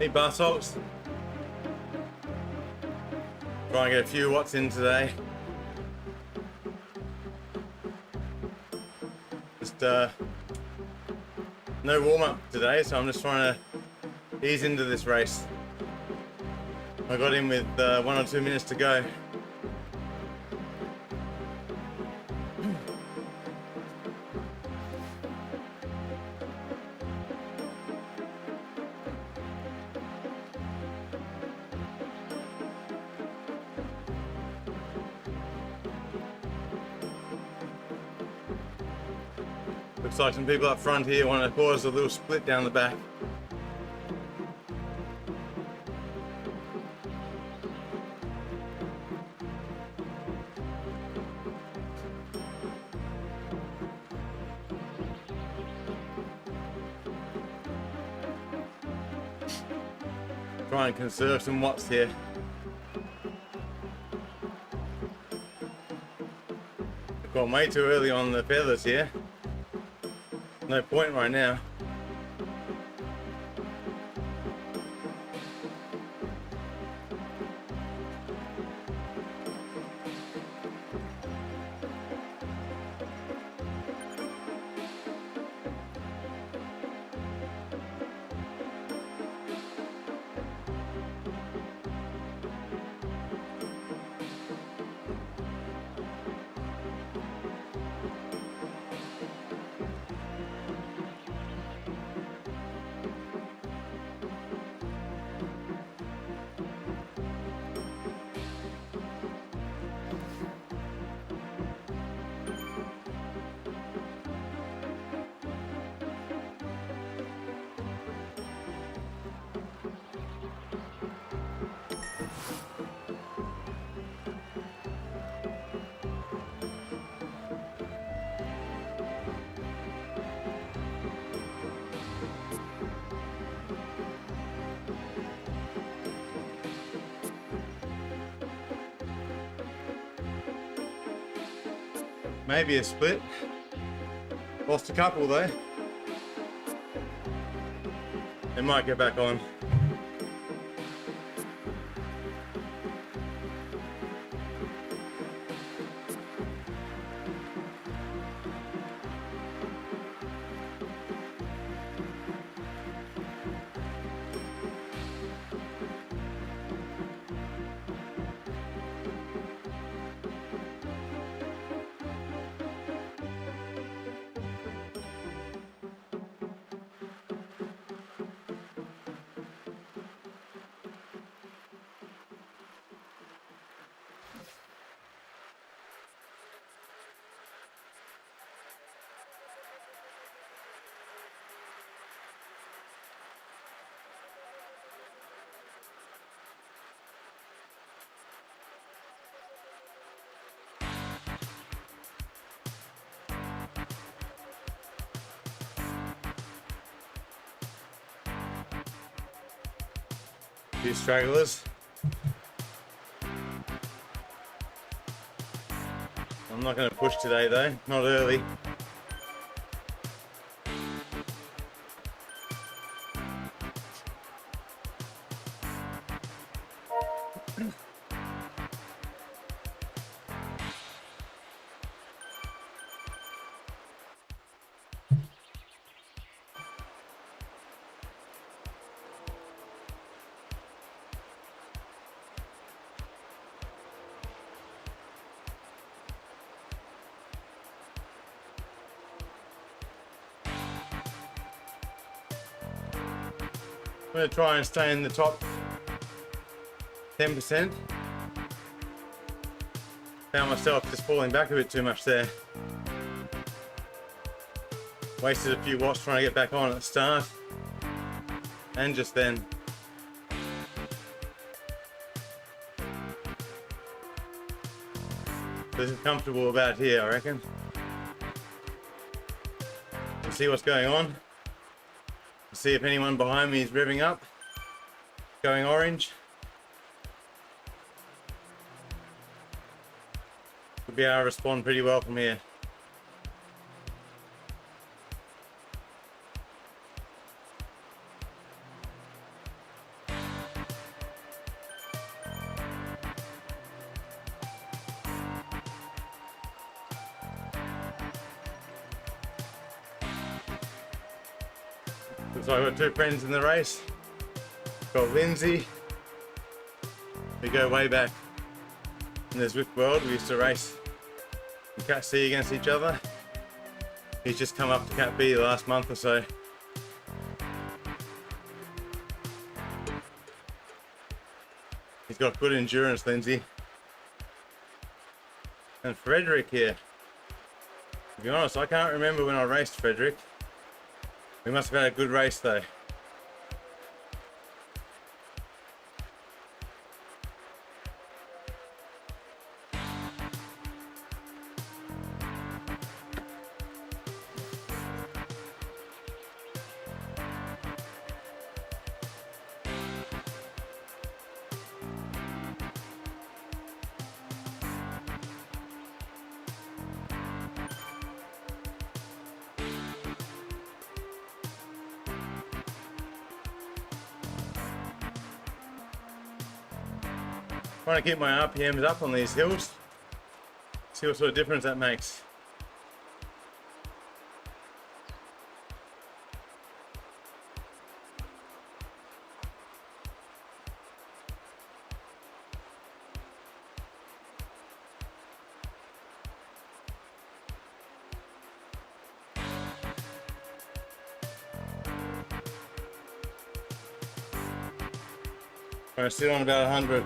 Hey bar salts. Try and get a few watts in today. Just no warm up today, so I'm just trying to ease into this race. I got in with 1 or 2 minutes to go. Looks like some people up front here want to cause a little split down the back. Try and conserve some watts here. I've gone way too early on the feathers here. No point right now. Maybe a split. Lost a couple though. It might get back on. Few stragglers. I'm not going to push today though, not early. I'm going to try and stay in the top 10%. Found myself just falling back a bit too much there. Wasted a few watts trying to get back on at the start. And just then. This is comfortable about here, I reckon. We'll see what's going on. See if anyone behind me is revving up, going orange. We'll be able to respond pretty well from here. So I've got two friends in the race. Got Lindsay. We go way back in the Zwift world. We used to race in Cat C against each other. He's just come up to Cat B the last month or so. He's got good endurance, Lindsay. And Frederick here. To be honest, I can't remember when I raced Frederick. We must have had a good race though. Trying to keep my RPMs up on these hills. See what sort of difference that makes. I'm still on about 100.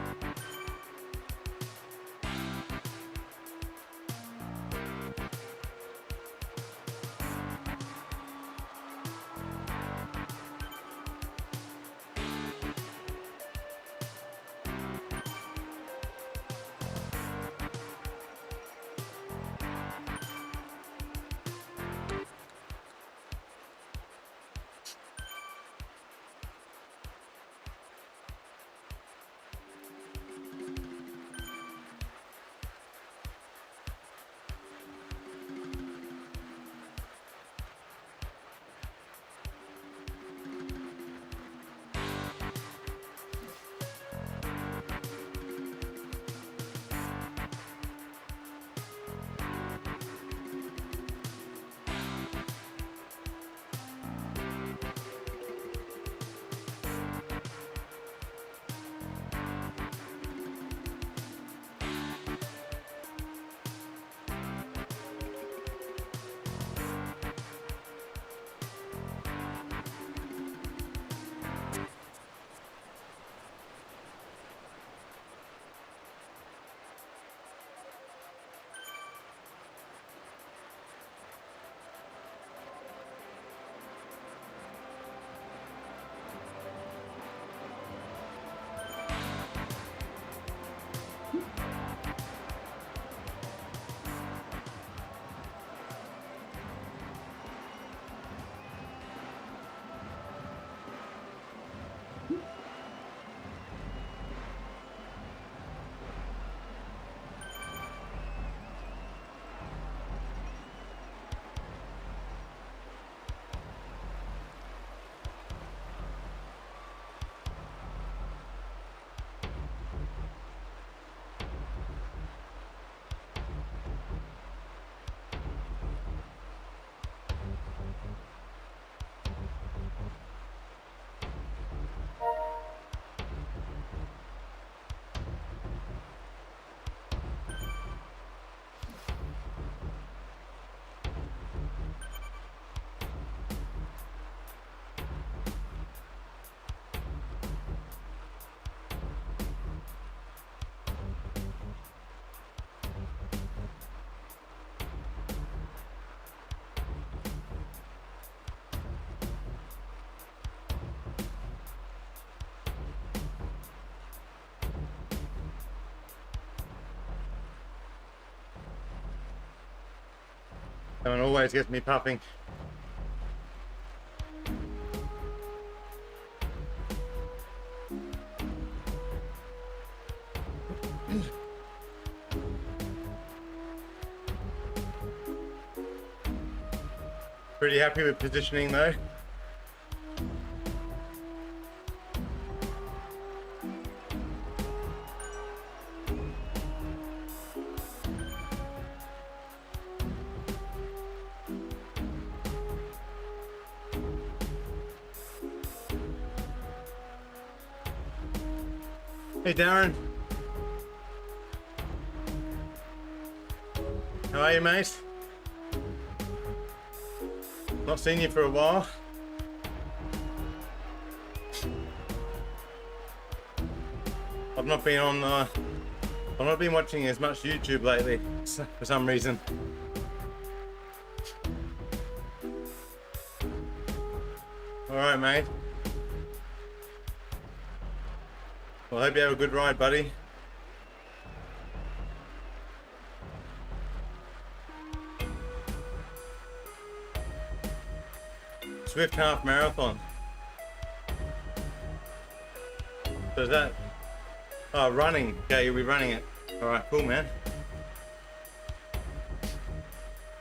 That one always gets me puffing. Pretty happy with positioning though. Hey Darren. How are you, mate? Not seen you for a while. I've not been watching as much YouTube lately for some reason. All right, mate. Well, I hope you have a good ride, buddy. Swift half marathon. So is that? Oh, running. Okay, you'll be running it. All right, cool, man.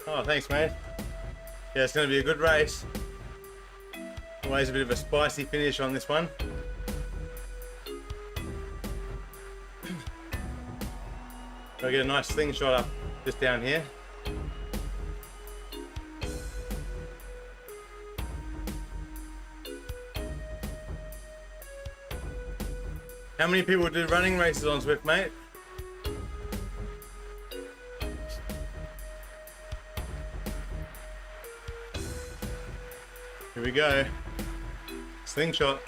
Oh, thanks, mate. Yeah, it's going to be a good race. Always a bit of a spicy finish on this one. I'll get a nice slingshot up just down here. How many people do running races on Zwift, mate? Here we go. Slingshot.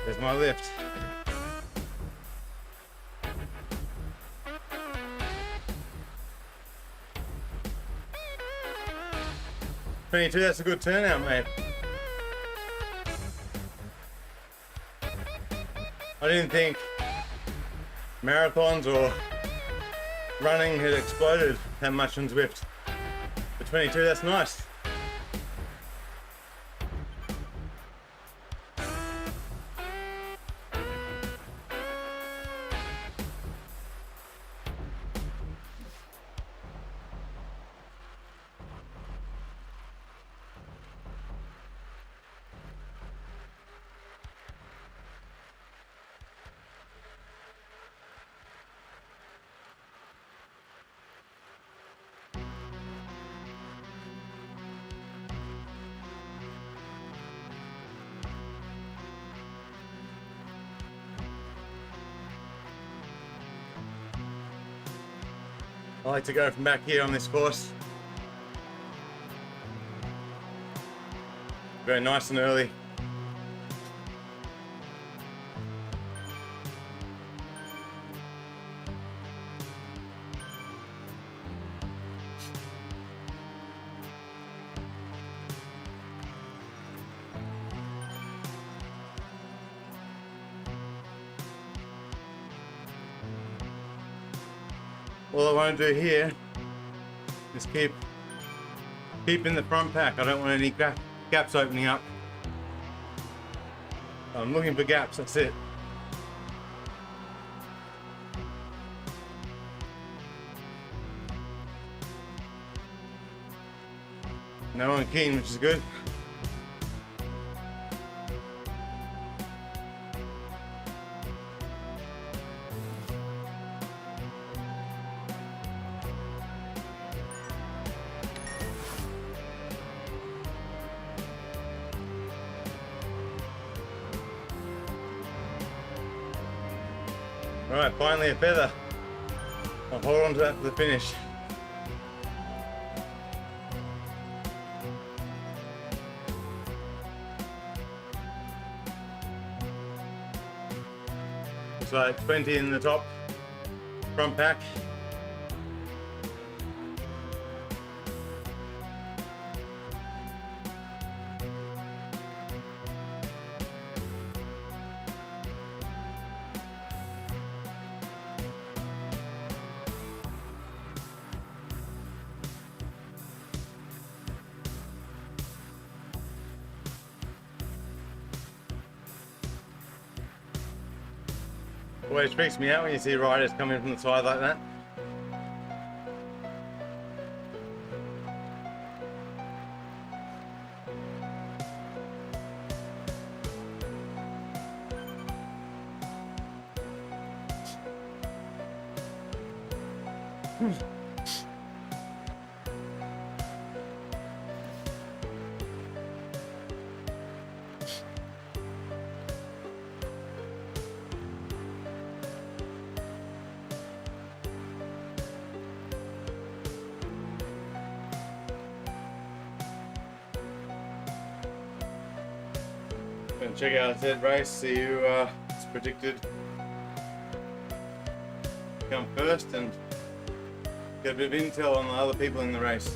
There's my lift. $22, that's a good turnout, mate. I didn't think marathons or running had exploded that much on Zwift. For 22, that's nice. I like to go from back here on this course. Go nice and early. All I want to do here is keep in the front pack. I don't want any gaps opening up. I'm looking for gaps, that's it. No one keen, which is good. Alright, finally a feather. I'll hold on to that for the finish. Looks like 20 in the top front pack. Always freaks me out when you see riders coming from the side like that. Gonna check out zRacing, see who is predicted to come first and get a bit of intel on the other people in the race.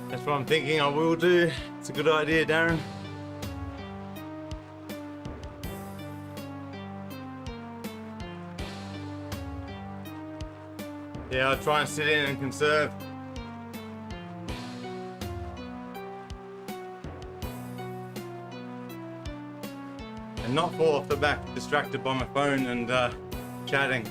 That's what I'm thinking I will do. It's a good idea, Darren. Yeah, I'll try and sit in and conserve. And not fall off the back, distracted by my phone and chatting.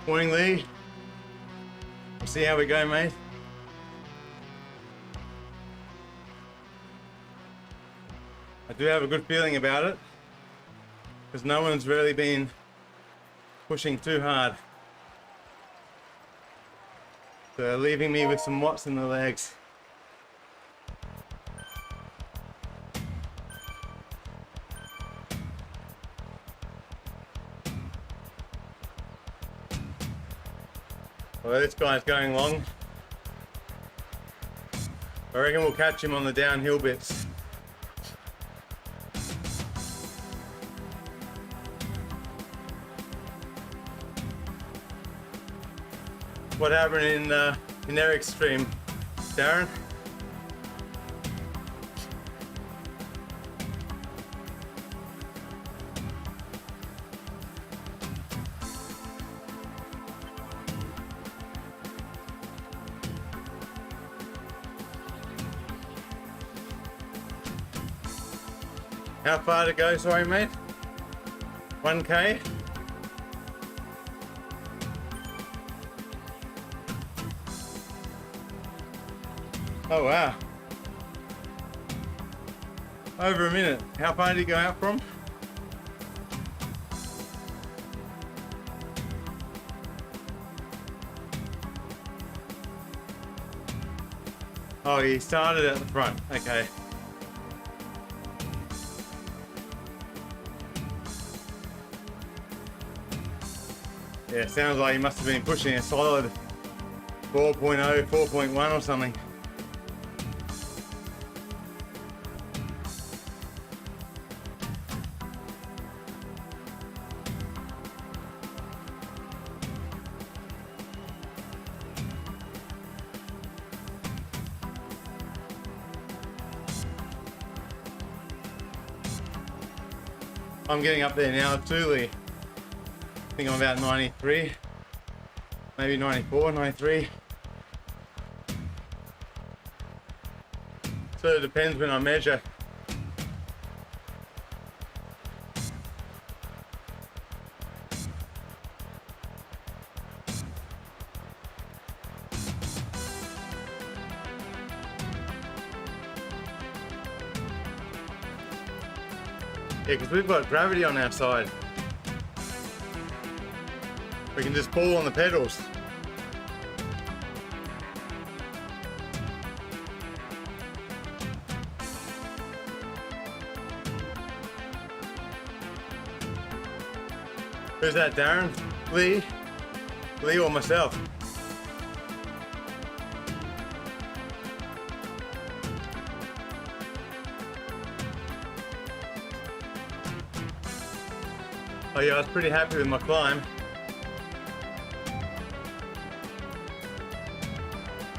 Morning, Lee. We'll see how we go, mate. I do have a good feeling about it because no one's really been pushing too hard. So leaving me with some watts in the legs. Well, this guy's going long. I reckon we'll catch him on the downhill bits. What happened in Eric's stream, Darren? How far to go, sorry mate? 1K? Oh wow. Over a minute. How far did you go out from? Oh, he started at the front. Okay. Yeah, sounds like he must have been pushing a solid 4.0, 4.1 or something. I'm getting up there now too, Lee. I think I'm about 93, maybe 94, 93. So it depends when I measure. Yeah, because we've got gravity on our side. We can just pull on the pedals. Who's that, Darren? Lee? Lee or myself? Oh yeah, I was pretty happy with my climb.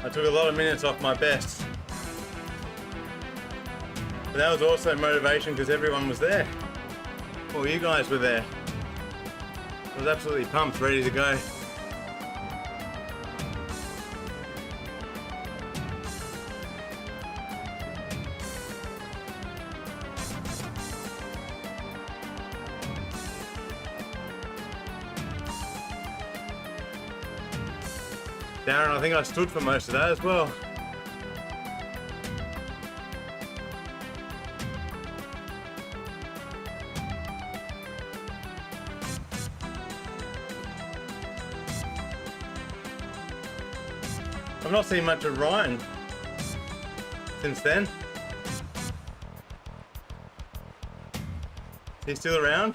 I took a lot of minutes off my best. But that was also motivation because everyone was there. Well, you guys were there. I was absolutely pumped, ready to go. Darren, I think I stood for most of that as well. I've not seen much of Ryan since then. Is he still around?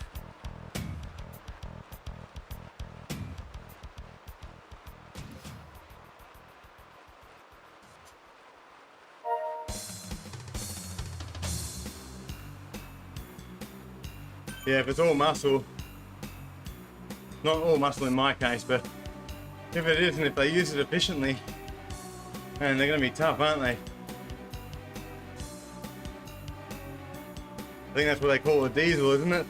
Yeah, if it's all muscle, not all muscle in my case, but if it is and if they use it efficiently, man, they're going to be tough, aren't they? I think that's what they call a diesel, isn't it?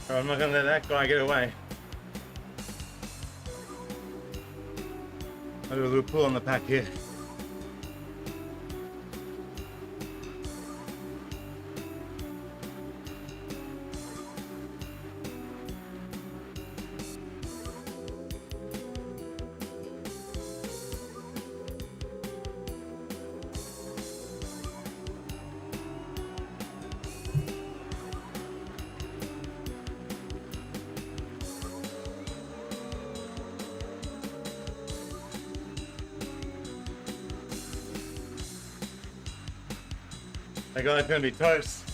Oh, I'm not going to let that guy get away. I'll do a little pull on the pack here. That guy's going to be toast.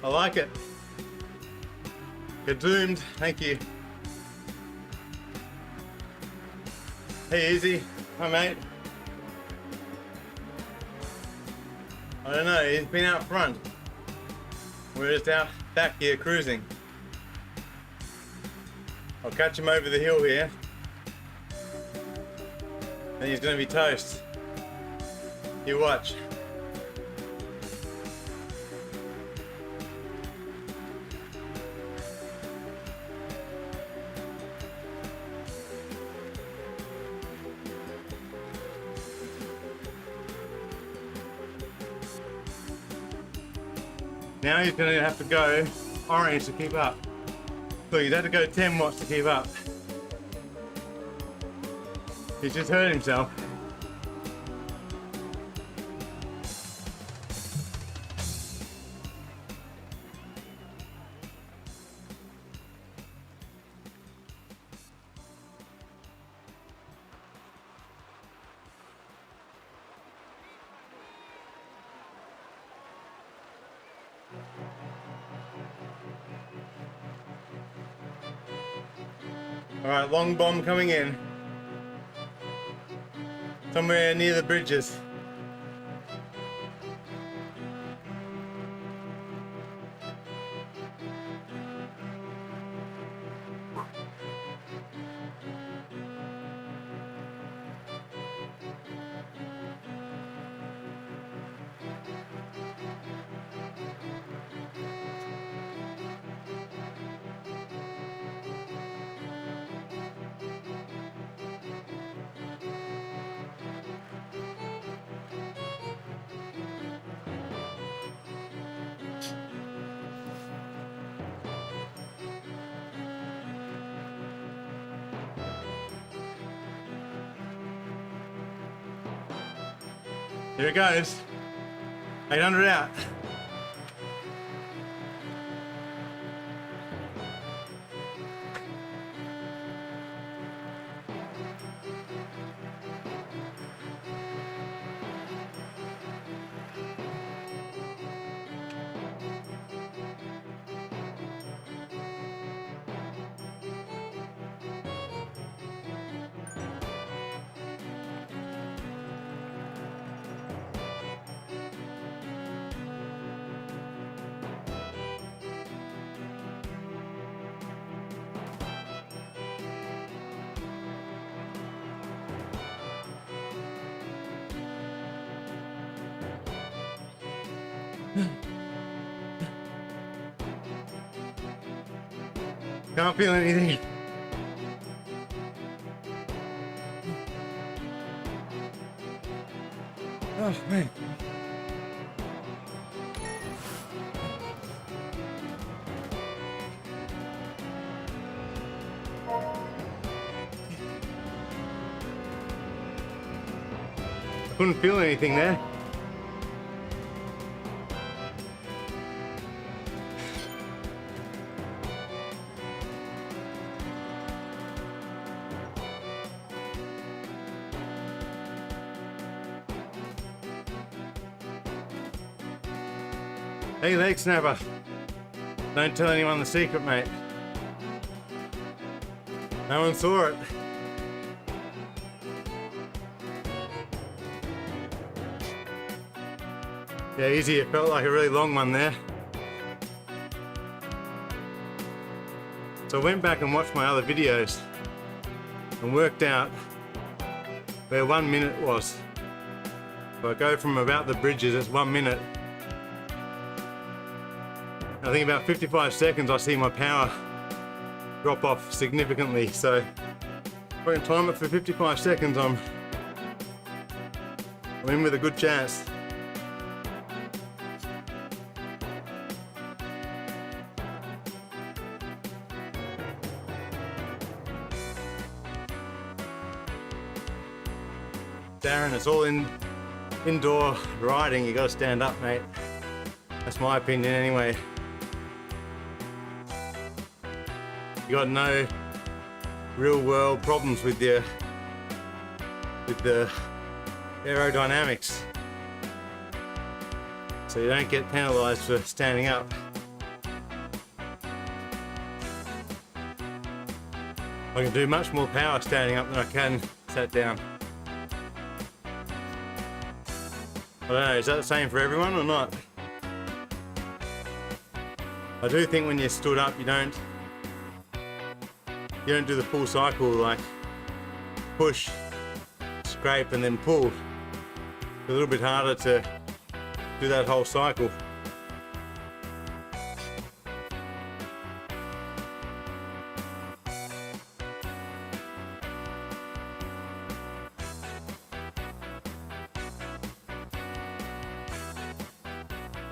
I like it. Kaboom, thank you. Hey, Easy. Hi, mate. I don't know, he's been out front. We're just out back here cruising. I'll catch him over the hill here. Then he's going to be toast. You watch. Now he's going to have to go orange to keep up. Look, he's had to go 10 watts to keep up. He's just hurt himself. All right, long bomb coming in. Somewhere near the bridges. Here it goes. 800 out. Can't feel anything. Oh man. I couldn't feel anything there. Hey, leg snapper. Don't tell anyone the secret, mate. No one saw it. Yeah, easy. It felt like a really long one there. So I went back and watched my other videos and worked out where 1 minute was. So I go from about the bridges, it's 1 minute. I think about 55 seconds I see my power drop off significantly. So if I can time it for 55 seconds, I'm in with a good chance. Darren, it's all indoor riding, you gotta stand up, mate. That's my opinion anyway. You got no real world problems with the aerodynamics. So you don't get penalised for standing up. I can do much more power standing up than I can sat down. I don't know, is that the same for everyone or not? I do think when you're stood up, you don't do the full cycle, like push, scrape and then pull. It's a little bit harder to do that whole cycle.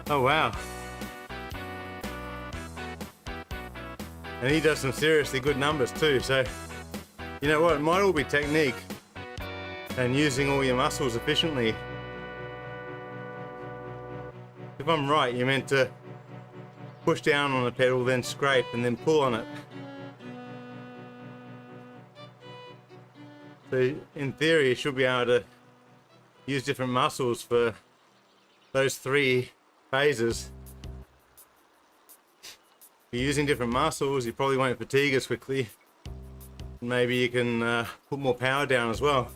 Oh wow. And he does some seriously good numbers too, so you know what, it might all be technique and using all your muscles efficiently. If I'm right, you're meant to push down on the pedal, then scrape and then pull on it. So in theory you should be able to use different muscles for those 3 phases. If you're using different muscles, you probably won't fatigue as quickly. Maybe you can put more power down as well.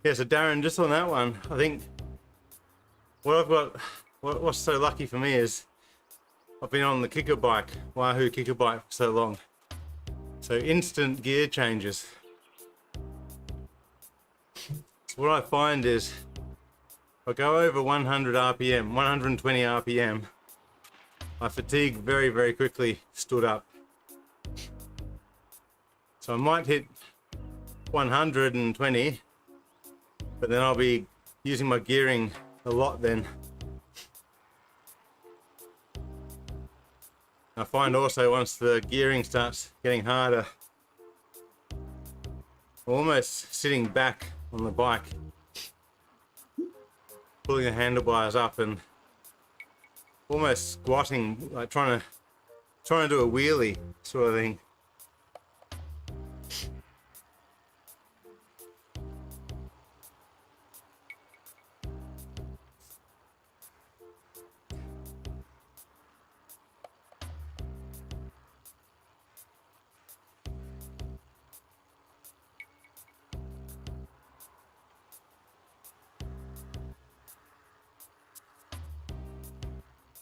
Yeah, so Darren, just on that one, I think what I've got, what's so lucky for me is I've been on the kicker bike, Wahoo kicker bike for so long. So instant gear changes. So what I find is if I go over 100 RPM, 120 RPM, I fatigue very, very quickly stood up. So I might hit 120, but then I'll be using my gearing a lot then. I find also once the gearing starts getting harder, almost sitting back on the bike, pulling the handlebars up and almost squatting, like trying to do a wheelie sort of thing.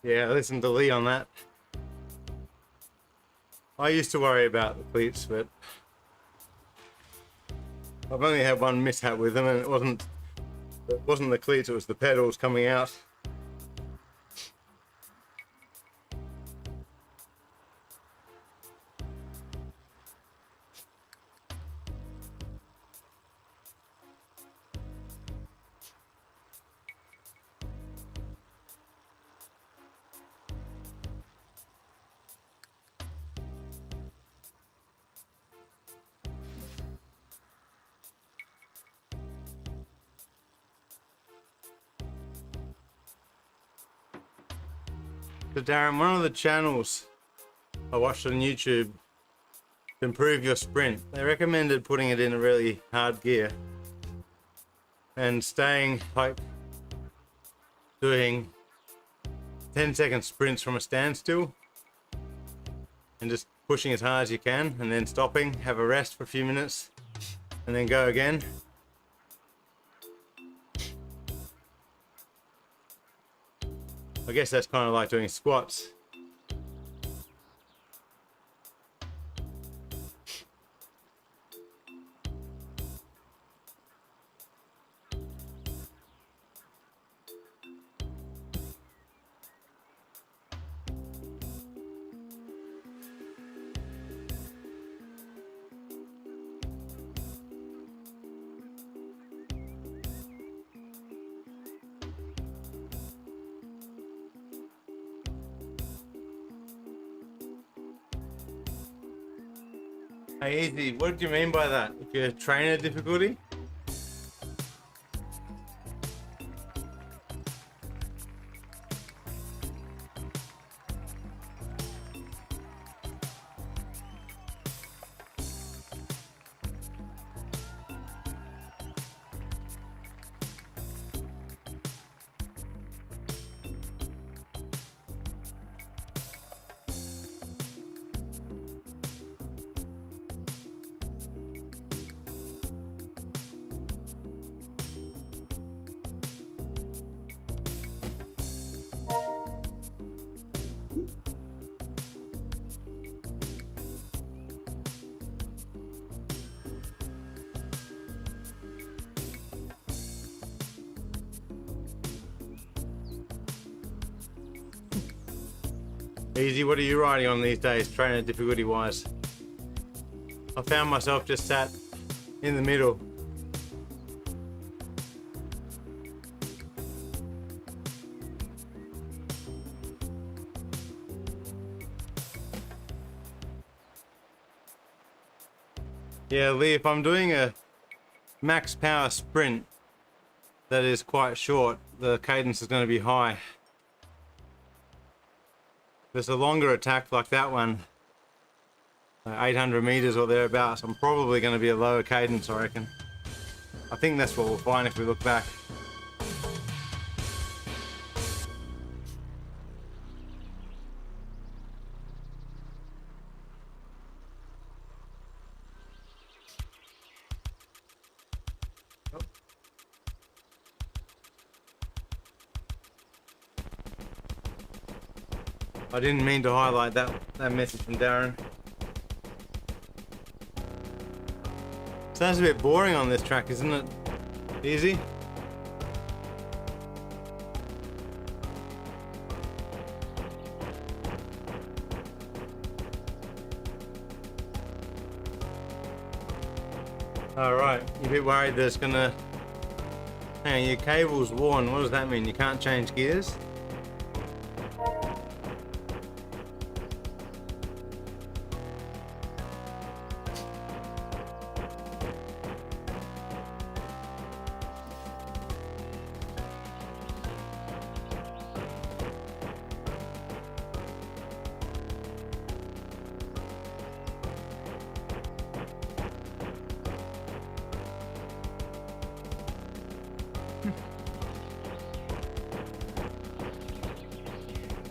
Yeah, listen to Lee on that. I used to worry about the cleats, but I've only had one mishap with them, and it wasn't the cleats, it was the pedals coming out. So Darren, one of the channels I watched on YouTube to improve your sprint, they recommended putting it in a really hard gear and staying, like, doing 10-second sprints from a standstill and just pushing as hard as you can, and then stopping, have a rest for a few minutes, and then go again. I guess that's kind of like doing squats. Hey, easy. What do you mean by that? If you're trainer difficulty? Easy, what are you riding on these days, trainer difficulty wise? I found myself just sat in the middle. Yeah, Lee, if I'm doing a max power sprint that is quite short, the cadence is going to be high. If it's a longer attack like that one, 800 meters or thereabouts, I'm probably going to be a lower cadence, I reckon. I think that's what we'll find if we look back. I didn't mean to highlight that message from Darren. Sounds a bit boring on this track, isn't it? Easy? Alright, you're a bit worried that it's gonna Hang on, your cable's worn. What does that mean? You can't change gears?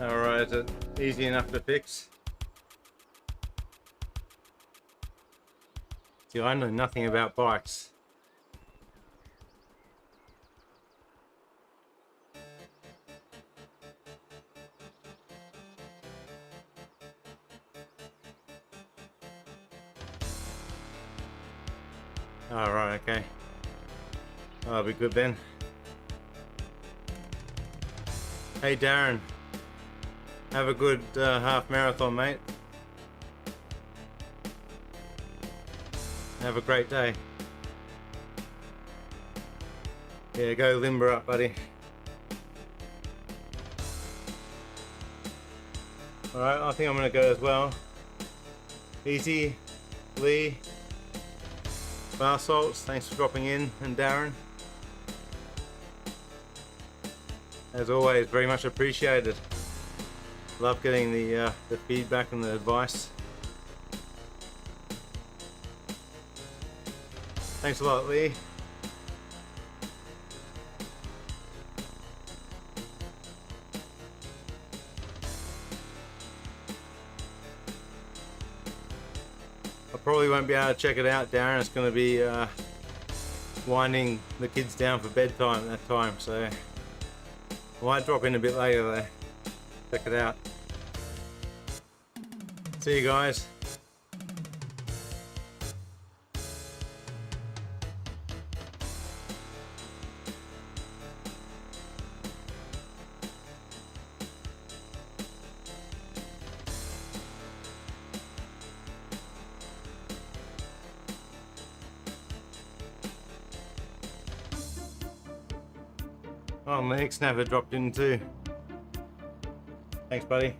Alright, is it easy enough to fix? See, I know nothing about bikes. Alright, okay. That'll be good then. Hey Darren. Have a good half marathon, mate. Have a great day. Yeah, go limber up, buddy. Alright, I think I'm gonna go as well. Easy, Lee, Bar Salts, thanks for dropping in, and Darren. As always, very much appreciated. Love getting the feedback and the advice. Thanks a lot, Lee. I probably won't be able to check it out, Darren. It's going to be winding the kids down for bedtime at that time, so I might drop in a bit later though. Check it out. See you guys. Oh, my ex-snapper dropped in too. Thanks, buddy.